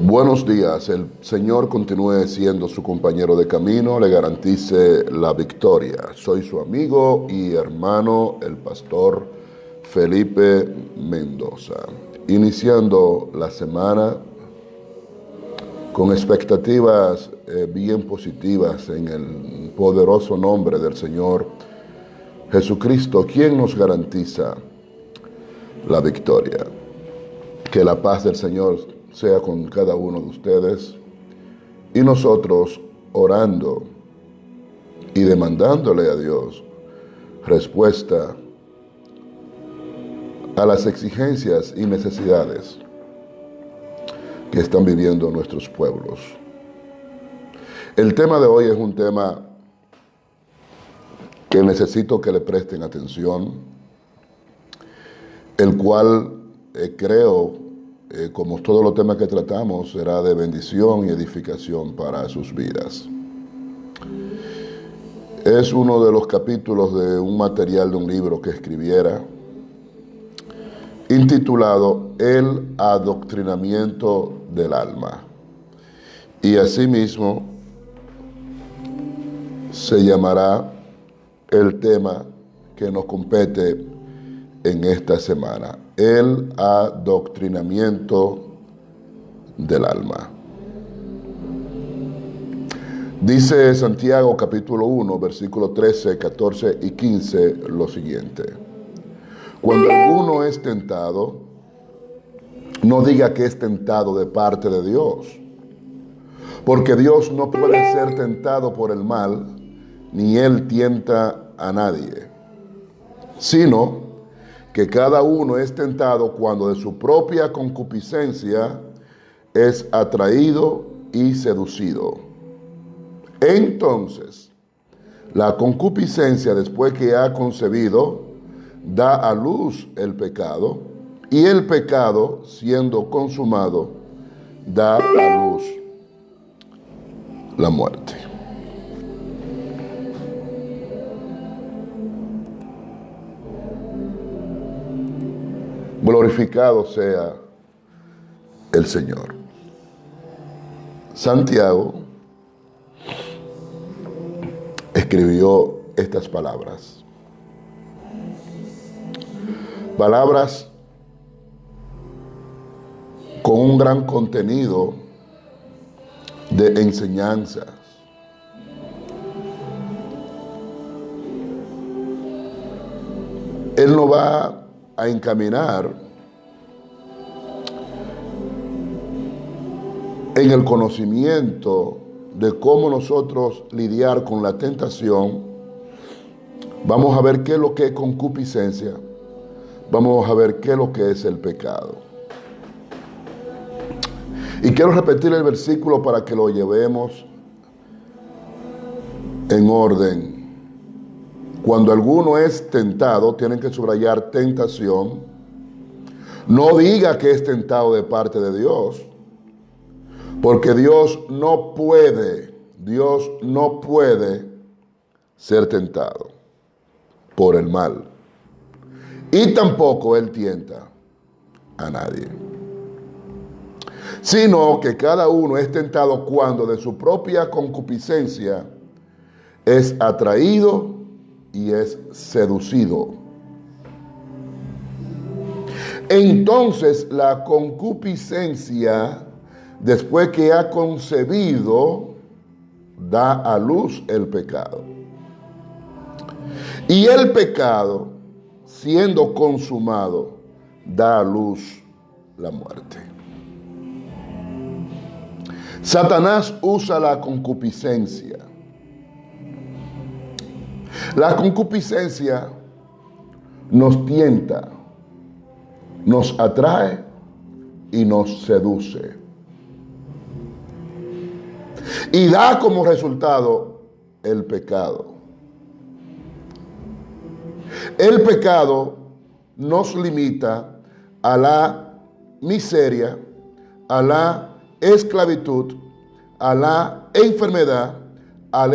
Buenos días, el Señor continúe siendo su compañero de camino, le garantice la victoria. Soy su amigo y hermano, el pastor Felipe Mendoza. Iniciando la semana con expectativas bien positivas en el poderoso nombre del Señor Jesucristo, quien nos garantiza la victoria. Que la paz del Señor sea con cada uno de ustedes y nosotros orando y demandándole a Dios respuesta a las exigencias y necesidades que están viviendo nuestros pueblos. El tema de hoy es un tema que necesito que le presten atención, el cual creo como todos los temas que tratamos, será de bendición y edificación para sus vidas. Es uno de los capítulos de un material de un libro que escribiera, intitulado El adoctrinamiento del alma. Y asimismo se llamará el tema que nos compete en esta semana, el adoctrinamiento del alma. Dice Santiago capítulo 1, versículos 13, 14 y 15 lo siguiente: cuando alguno es tentado, no diga que es tentado de parte de Dios, porque Dios no puede ser tentado por el mal, ni Él tienta a nadie, sino que cada uno es tentado cuando de su propia concupiscencia es atraído y seducido. Entonces, la concupiscencia, después que ha concebido, da a luz el pecado, y el pecado, siendo consumado, da a luz la muerte. Glorificado sea el Señor. Santiago escribió estas palabras. Palabras con un gran contenido de enseñanzas. Él no va a encaminar en el conocimiento de cómo nosotros lidiar con la tentación. Vamos a ver qué es lo que es concupiscencia. Vamos a ver qué es lo que es el pecado. Y quiero repetir el versículo para que lo llevemos en orden. Cuando alguno es tentado, tienen que subrayar tentación. No diga que es tentado de parte de Dios, porque Dios no puede ser tentado por el mal. Y tampoco Él tienta a nadie. Sino que cada uno es tentado cuando de su propia concupiscencia es atraído y es seducido. Entonces la concupiscencia, después que ha concebido, da a luz el pecado. Y el pecado, siendo consumado, da a luz la muerte. Satanás usa la concupiscencia. La concupiscencia nos tienta, nos atrae y nos seduce. Y da como resultado el pecado. El pecado nos limita a la miseria, a la esclavitud, a la enfermedad, al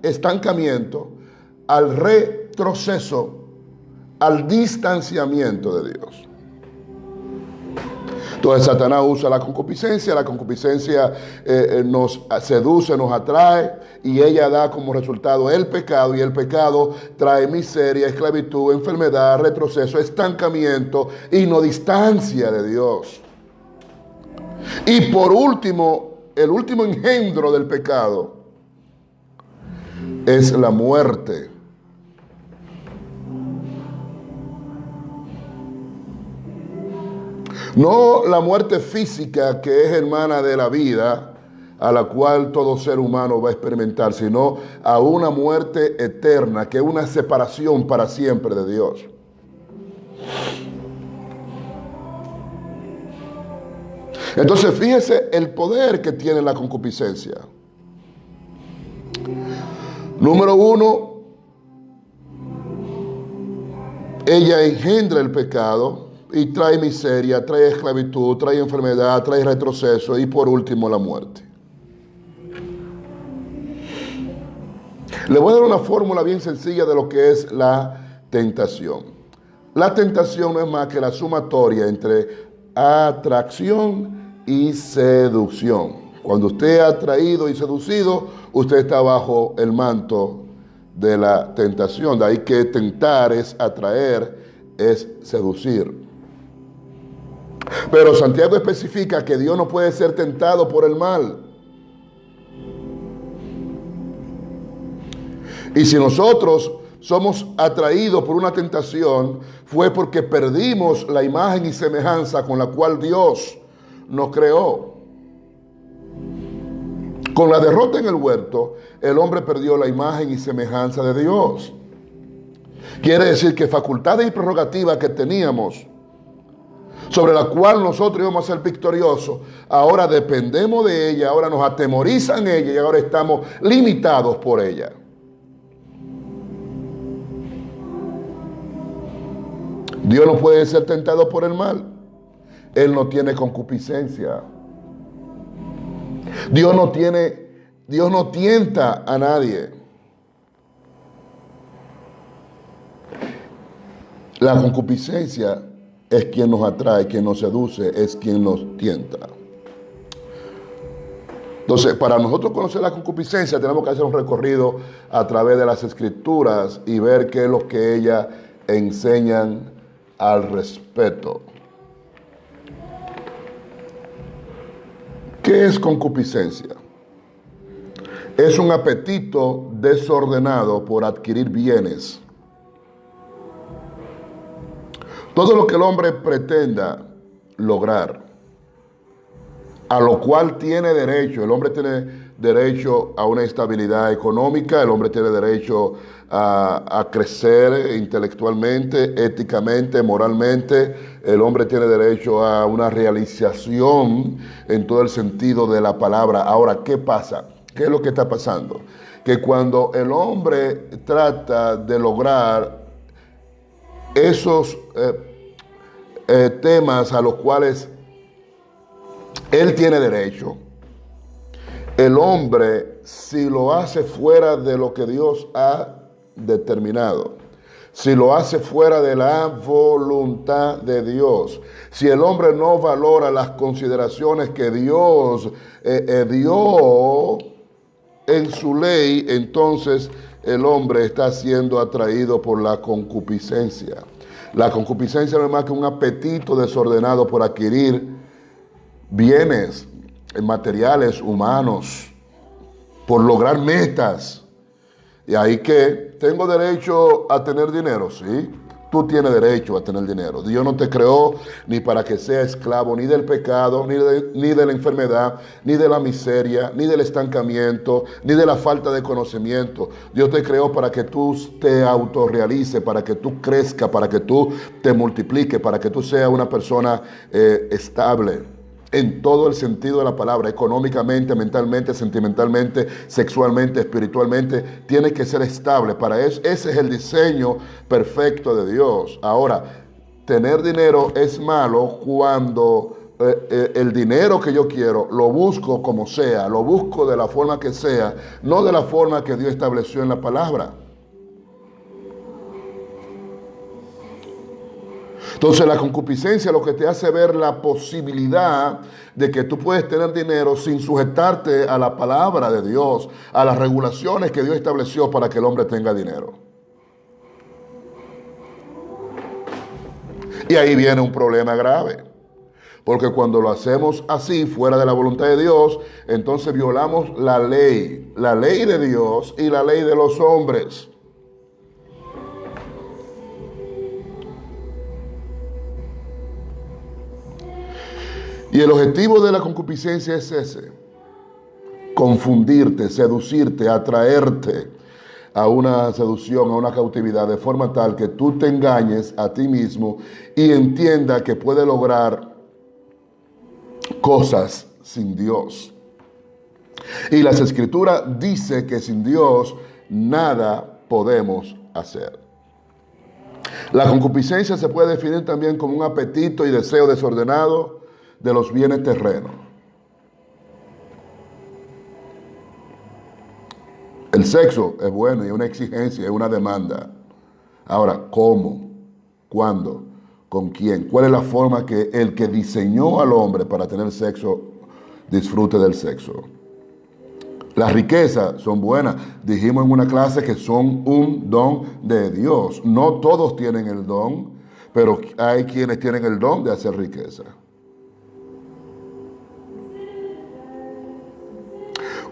estancamiento, al retroceso, al distanciamiento de Dios. Entonces Satanás usa la concupiscencia nos seduce, nos atrae y ella da como resultado el pecado y el pecado trae miseria, esclavitud, enfermedad, retroceso, estancamiento y no distancia de Dios. Y por último, el último engendro del pecado es la muerte. No la muerte física que es hermana de la vida, a la cual todo ser humano va a experimentar, sino a una muerte eterna, que es una separación para siempre de Dios. Entonces fíjese el poder que tiene la concupiscencia. Número uno, ella engendra el pecado y trae miseria, trae esclavitud, trae enfermedad, trae retroceso y por último la muerte. Le voy a dar una fórmula bien sencilla de lo que es la tentación. La tentación no es más que la sumatoria entre atracción y seducción. Cuando usted es atraído y seducido, usted está bajo el manto de la tentación. De ahí que tentar es atraer, es seducir. Pero Santiago especifica que Dios no puede ser tentado por el mal. Y si nosotros somos atraídos por una tentación, fue porque perdimos la imagen y semejanza con la cual Dios nos creó. Con la derrota en el huerto, el hombre perdió la imagen y semejanza de Dios. Quiere decir que facultades y prerrogativas que teníamos, sobre la cual nosotros íbamos a ser victoriosos, ahora dependemos de ella, ahora nos atemorizan ella y ahora estamos limitados por ella. Dios no puede ser tentado por el mal. Él no tiene concupiscencia. Dios no tienta a nadie. La concupiscencia es quien nos atrae, quien nos seduce, es quien nos tienta. Entonces, para nosotros conocer la concupiscencia, tenemos que hacer un recorrido a través de las Escrituras y ver qué es lo que ellas enseñan al respecto. ¿Qué es concupiscencia? Es un apetito desordenado por adquirir bienes. Todo lo que el hombre pretenda lograr, a lo cual tiene derecho. El hombre tiene derecho a una estabilidad económica, el hombre tiene derecho a crecer intelectualmente, éticamente, moralmente. El hombre tiene derecho a una realización en todo el sentido de la palabra. Ahora, ¿qué pasa? ¿Qué es lo que está pasando? Que cuando el hombre trata de lograr esos temas a los cuales él tiene derecho, el hombre, si lo hace fuera de lo que Dios ha determinado, si lo hace fuera de la voluntad de Dios, si el hombre no valora las consideraciones que Dios dio en su ley, entonces el hombre está siendo atraído por la concupiscencia. La concupiscencia no es más que un apetito desordenado por adquirir bienes materiales, humanos, por lograr metas. Y ahí que, ¿tengo derecho a tener dinero? Sí, tú tienes derecho a tener dinero. Dios no te creó ni para que seas esclavo ni del pecado, ni de la enfermedad, ni de la miseria, ni del estancamiento, ni de la falta de conocimiento. Dios te creó para que tú te autorrealices, para que tú crezcas, para que tú te multipliques, para que tú seas una persona estable. En todo el sentido de la palabra, económicamente, mentalmente, sentimentalmente, sexualmente, espiritualmente, tiene que ser estable. Para eso, ese es el diseño perfecto de Dios. Ahora, tener dinero es malo cuando el dinero que yo quiero lo busco como sea, lo busco de la forma que sea, no de la forma que Dios estableció en la palabra. Entonces la concupiscencia lo que te hace ver la posibilidad de que tú puedes tener dinero sin sujetarte a la palabra de Dios, a las regulaciones que Dios estableció para que el hombre tenga dinero. Y ahí viene un problema grave. Porque cuando lo hacemos así, fuera de la voluntad de Dios, entonces violamos la ley de Dios y la ley de los hombres. Y el objetivo de la concupiscencia es ese: confundirte, seducirte, atraerte a una seducción, a una cautividad, de forma tal que tú te engañes a ti mismo y entiendas que puedes lograr cosas sin Dios. Y las Escrituras dicen que sin Dios nada podemos hacer. La concupiscencia se puede definir también como un apetito y deseo desordenado de los bienes terrenos. El sexo es bueno y es una exigencia, es una demanda. Ahora, ¿cómo? ¿Cuándo? ¿Con quién? ¿Cuál es la forma que el que diseñó al hombre para tener sexo disfrute del sexo? Las riquezas son buenas. Dijimos en una clase que son un don de Dios. No todos tienen el don, pero hay quienes tienen el don de hacer riqueza.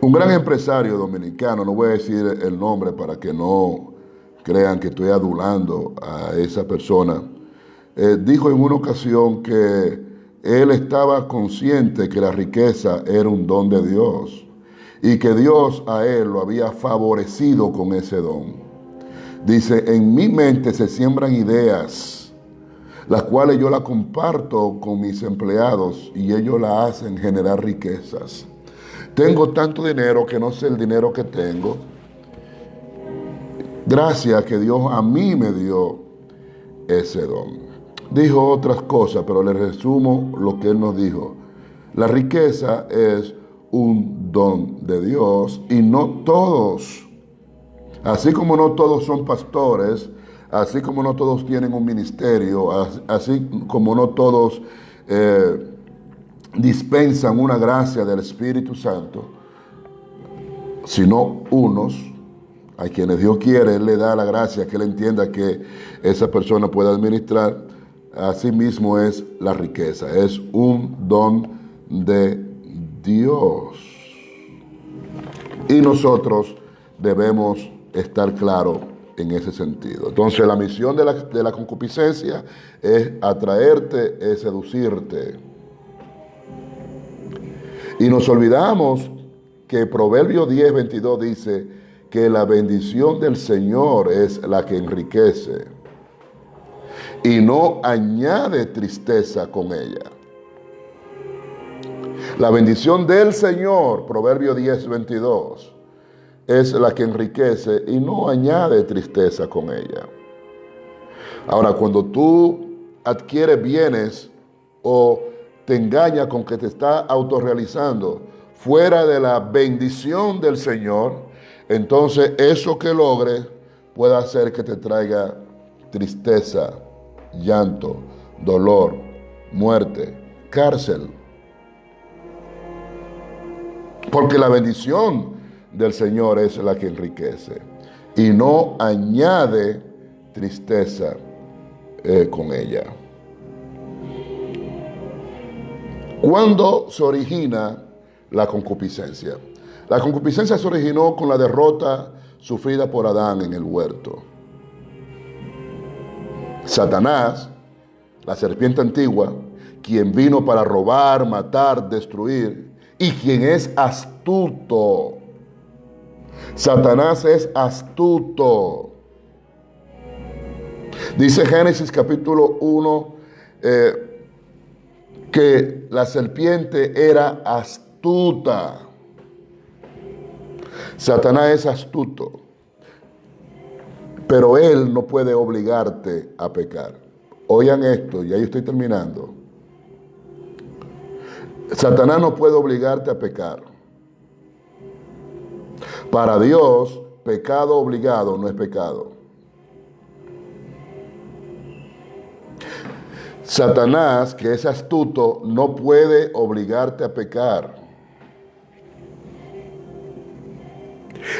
Un gran empresario dominicano, no voy a decir el nombre para que no crean que estoy adulando a esa persona, dijo en una ocasión que él estaba consciente que la riqueza era un don de Dios y que Dios a él lo había favorecido con ese don. Dice, en mi mente se siembran ideas, las cuales yo la comparto con mis empleados y ellos la hacen generar riquezas. Tengo tanto dinero que no sé el dinero que tengo. Gracias que Dios a mí me dio ese don. Dijo otras cosas, pero le resumo lo que él nos dijo. La riqueza es un don de Dios y no todos, así como no todos son pastores, así como no todos tienen un ministerio, así como no todos dispensan una gracia del Espíritu Santo, sino unos, a quienes Dios quiere, Él le da la gracia, que Él entienda que esa persona puede administrar. Así mismo es la riqueza, es un don de Dios. Y nosotros debemos estar claros en ese sentido. Entonces la misión de la concupiscencia es atraerte, es seducirte. Y nos olvidamos que Proverbio 10:22 dice que la bendición del Señor es la que enriquece y no añade tristeza con ella. La bendición del Señor, Proverbio 10:22, es la que enriquece y no añade tristeza con ella. Ahora, cuando tú adquieres bienes o te engañas con que te está autorrealizando fuera de la bendición del Señor, entonces eso que logres puede hacer que te traiga tristeza, llanto, dolor, muerte, cárcel. Porque la bendición del Señor es la que enriquece y no añade tristeza con ella. ¿Cuándo se origina la concupiscencia? La concupiscencia se originó con la derrota sufrida por Adán en el huerto. Satanás, la serpiente antigua, quien vino para robar, matar, destruir, y quien es astuto. Satanás es astuto. Dice Génesis capítulo 1 que la serpiente era astuta. Satanás es astuto, pero él no puede obligarte a pecar. Oigan esto, y ahí estoy terminando. Satanás no puede obligarte a pecar. Para Dios, pecado obligado no es pecado. Satanás, que es astuto, no puede obligarte a pecar.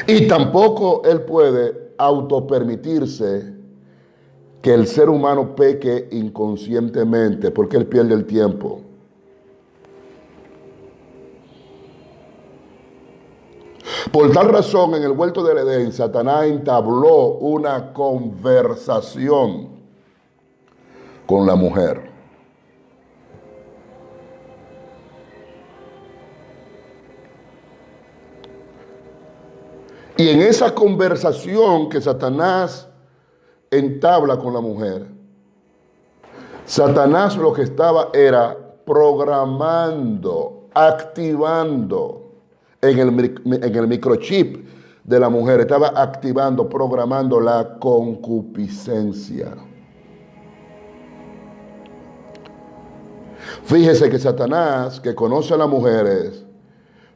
Y tampoco él puede autopermitirse que el ser humano peque inconscientemente, porque él pierde el tiempo. Por tal razón, en el huerto del Edén, Satanás entabló una conversación con la mujer. Y en esa conversación que Satanás entabla con la mujer, Satanás lo que estaba era programando, activando en el microchip de la mujer, estaba activando, programando la concupiscencia. Fíjese que Satanás, que conoce a las mujeres,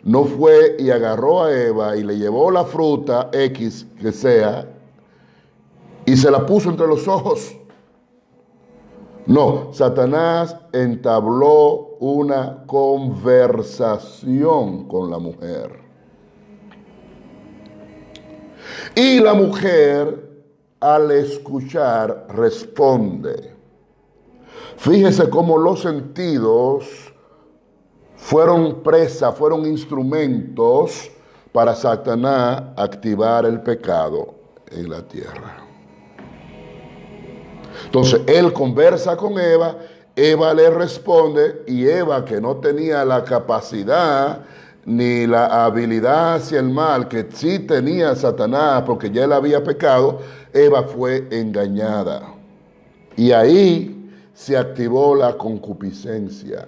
no fue y agarró a Eva y le llevó la fruta X que sea y se la puso entre los ojos. No, Satanás entabló una conversación con la mujer. Y la mujer, al escuchar, responde. Fíjese cómo los sentidos fueron presa, fueron instrumentos para Satanás activar el pecado en la tierra. Entonces, él conversa con Eva, Eva le responde, y Eva, que no tenía la capacidad ni la habilidad hacia el mal que sí tenía Satanás, porque ya él había pecado, Eva fue engañada. Y ahí se activó la concupiscencia.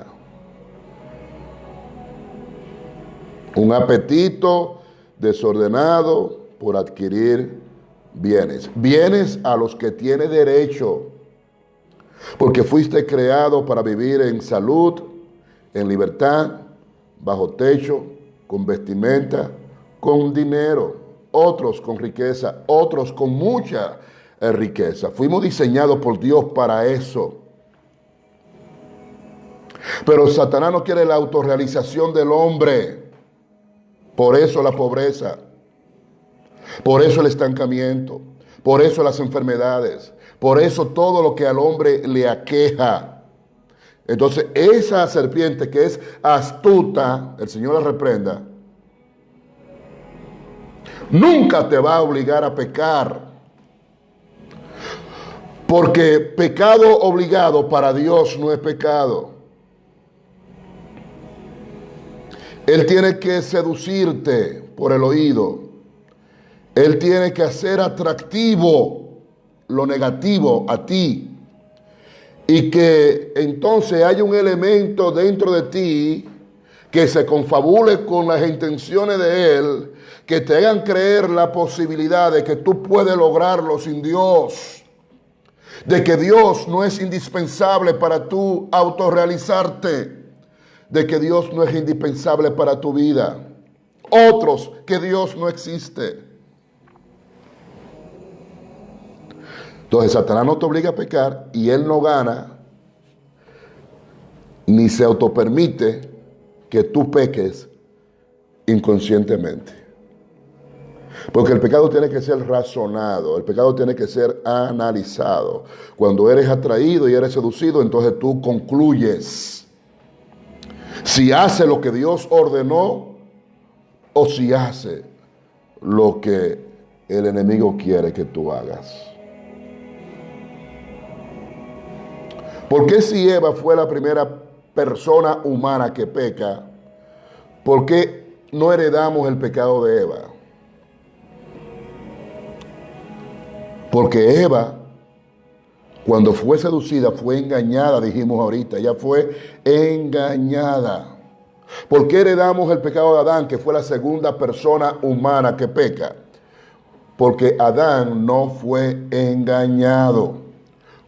Un apetito desordenado por adquirir bienes. Bienes a los que tiene derecho. Porque fuiste creado para vivir en salud, en libertad, bajo techo, con vestimenta, con dinero. Otros con riqueza, otros con mucha riqueza. Fuimos diseñados por Dios para eso. Pero Satanás no quiere la autorrealización del hombre. Por eso la pobreza. Por eso el estancamiento, por eso las enfermedades, por eso todo lo que al hombre le aqueja. Entonces, esa serpiente que es astuta, el Señor la reprenda, nunca te va a obligar a pecar. Porque pecado obligado para Dios no es pecado. Él tiene que seducirte por el oído. Él tiene que hacer atractivo lo negativo a ti. Y que entonces haya un elemento dentro de ti que se confabule con las intenciones de Él, que te hagan creer la posibilidad de que tú puedes lograrlo sin Dios. De que Dios no es indispensable para tú autorrealizarte. De que Dios no es indispensable para tu vida. Otros, que Dios no existe. Entonces Satanás no te obliga a pecar y él no gana ni se autopermite que tú peques inconscientemente. Porque el pecado tiene que ser razonado, el pecado tiene que ser analizado. Cuando eres atraído y eres seducido, entonces tú concluyes si hace lo que Dios ordenó o si hace lo que el enemigo quiere que tú hagas. ¿Por qué si Eva fue la primera persona humana que peca, por qué no heredamos el pecado de Eva? Porque Eva, cuando fue seducida, fue engañada, dijimos ahorita, ella fue engañada. ¿Por qué heredamos el pecado de Adán, que fue la segunda persona humana que peca? Porque Adán no fue engañado.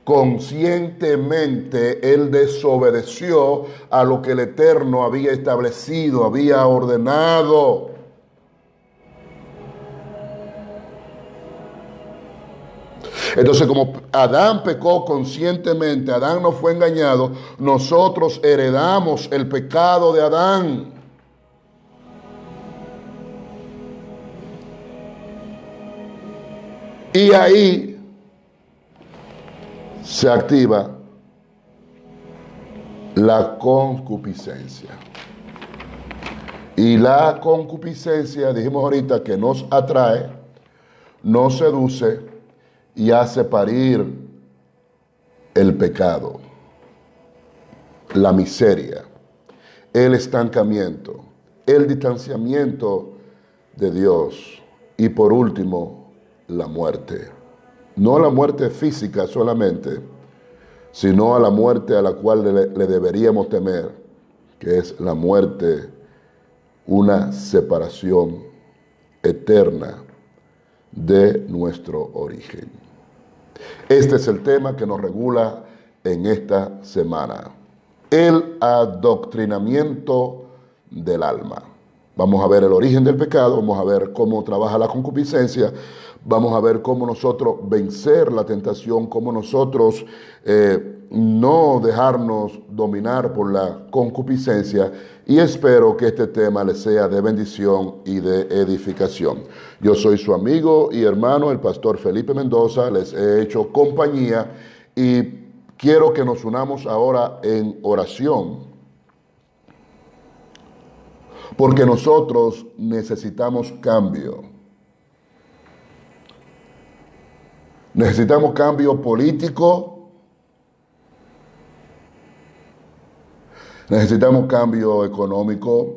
Conscientemente él desobedeció a lo que el Eterno había establecido, había ordenado. Entonces, como Adán pecó conscientemente, Adán no fue engañado, nosotros heredamos el pecado de Adán. Y ahí se activa la concupiscencia. Y la concupiscencia, dijimos ahorita, que nos atrae, nos seduce y hace parir el pecado, la miseria, el estancamiento, el distanciamiento de Dios y por último, la muerte. No la muerte física solamente, sino a la muerte a la cual le deberíamos temer, que es la muerte, una separación eterna de nuestro origen. Este es el tema que nos regula en esta semana, el adoctrinamiento del alma. Vamos a ver el origen del pecado, vamos a ver cómo trabaja la concupiscencia, vamos a ver cómo nosotros vencer la tentación, cómo nosotros no dejarnos dominar por la concupiscencia, y espero que este tema les sea de bendición y de edificación. Yo soy su amigo y hermano, el pastor Felipe Mendoza, les he hecho compañía y quiero que nos unamos ahora en oración, porque nosotros necesitamos cambio. Necesitamos cambio político, necesitamos cambio económico,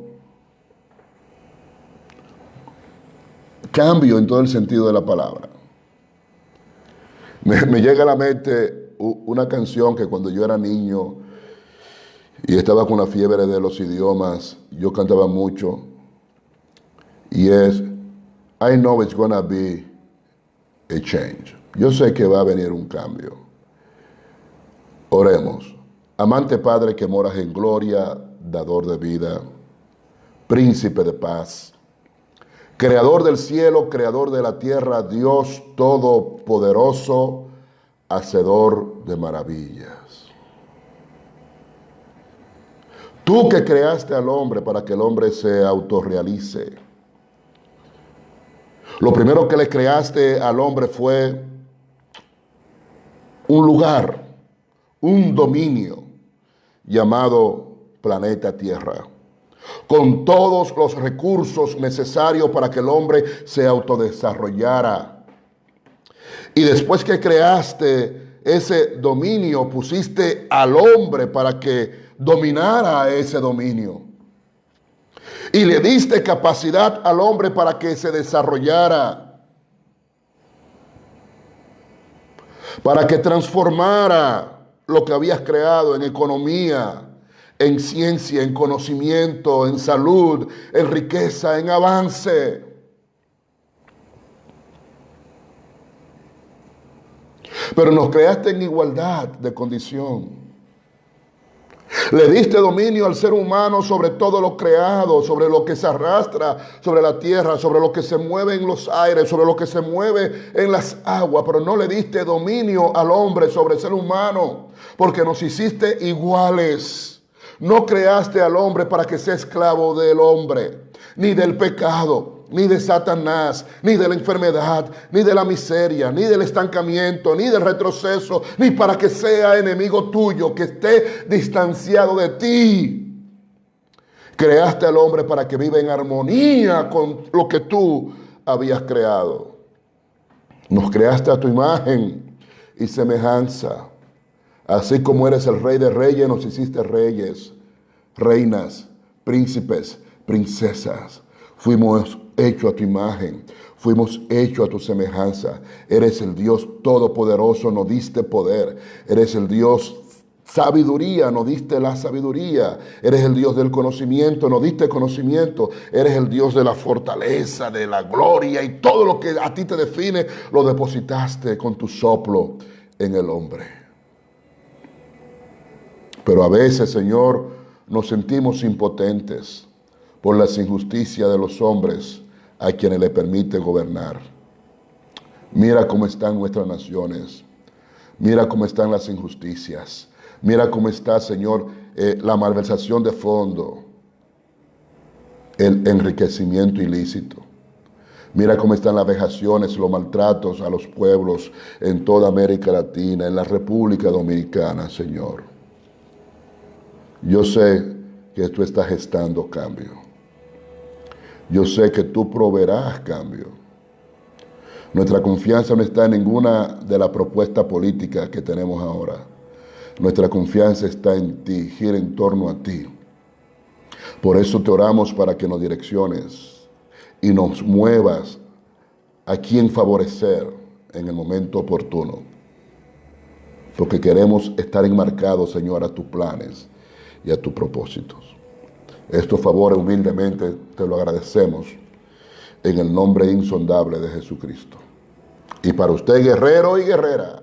cambio en todo el sentido de la palabra. Me llega a la mente una canción que cuando yo era niño y estaba con la fiebre de los idiomas, yo cantaba mucho, y es I know it's gonna be a change. Yo sé que va a venir un cambio. Oremos. Amante Padre que moras en gloria, dador de vida, príncipe de paz, creador del cielo, creador de la tierra, Dios todopoderoso, hacedor de maravillas. Tú que creaste al hombre para que el hombre se autorrealice. Lo primero que le creaste al hombre fue un lugar, un dominio llamado planeta Tierra, con todos los recursos necesarios para que el hombre se autodesarrollara. Y después que creaste ese dominio, pusiste al hombre para que dominara ese dominio. Y le diste capacidad al hombre para que se desarrollara, para que transformara lo que habías creado en economía, en ciencia, en conocimiento, en salud, en riqueza, en avance. Pero nos creaste en igualdad de condición. Le diste dominio al ser humano sobre todo lo creado, sobre lo que se arrastra sobre la tierra, sobre lo que se mueve en los aires, sobre lo que se mueve en las aguas, pero no le diste dominio al hombre sobre el ser humano, porque nos hiciste iguales. No creaste al hombre para que sea esclavo del hombre, ni del pecado, ni de Satanás, ni de la enfermedad, ni de la miseria, ni del estancamiento, ni del retroceso, ni para que sea enemigo tuyo, que esté distanciado de ti. Creaste al hombre para que viva en armonía con lo que tú habías creado. Nos creaste a tu imagen y semejanza. Así como eres el Rey de Reyes, nos hiciste reyes, reinas, príncipes, princesas. Fuimos hechos a tu imagen, fuimos hechos a tu semejanza. Eres el Dios todopoderoso, nos diste poder. Eres el Dios sabiduría, nos diste la sabiduría. Eres el Dios del conocimiento, nos diste conocimiento. Eres el Dios de la fortaleza, de la gloria, y todo lo que a ti te define lo depositaste con tu soplo en el hombre. Pero a veces, Señor, nos sentimos impotentes por las injusticias de los hombres a quienes le permite gobernar. Mira cómo están nuestras naciones. Mira cómo están las injusticias. Mira cómo está, Señor, la malversación de fondo, el enriquecimiento ilícito. Mira cómo están las vejaciones, los maltratos a los pueblos en toda América Latina, en la República Dominicana, Señor. Yo sé que tú estás gestando cambio. Yo sé que tú proveerás cambio. Nuestra confianza no está en ninguna de las propuestas políticas que tenemos ahora. Nuestra confianza está en ti, gira en torno a ti. Por eso te oramos para que nos direcciones y nos muevas a quien favorecer en el momento oportuno. Porque queremos estar enmarcados, Señor, a tus planes y a tus propósitos. Estos favores humildemente te lo agradecemos en el nombre insondable de Jesucristo. Y para usted, guerrero y guerrera,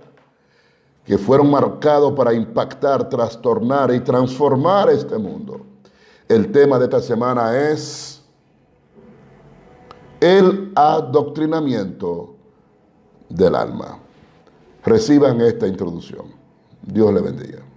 que fueron marcados para impactar, trastornar y transformar este mundo. El tema de esta semana es el adoctrinamiento del alma. Reciban esta introducción. Dios le bendiga.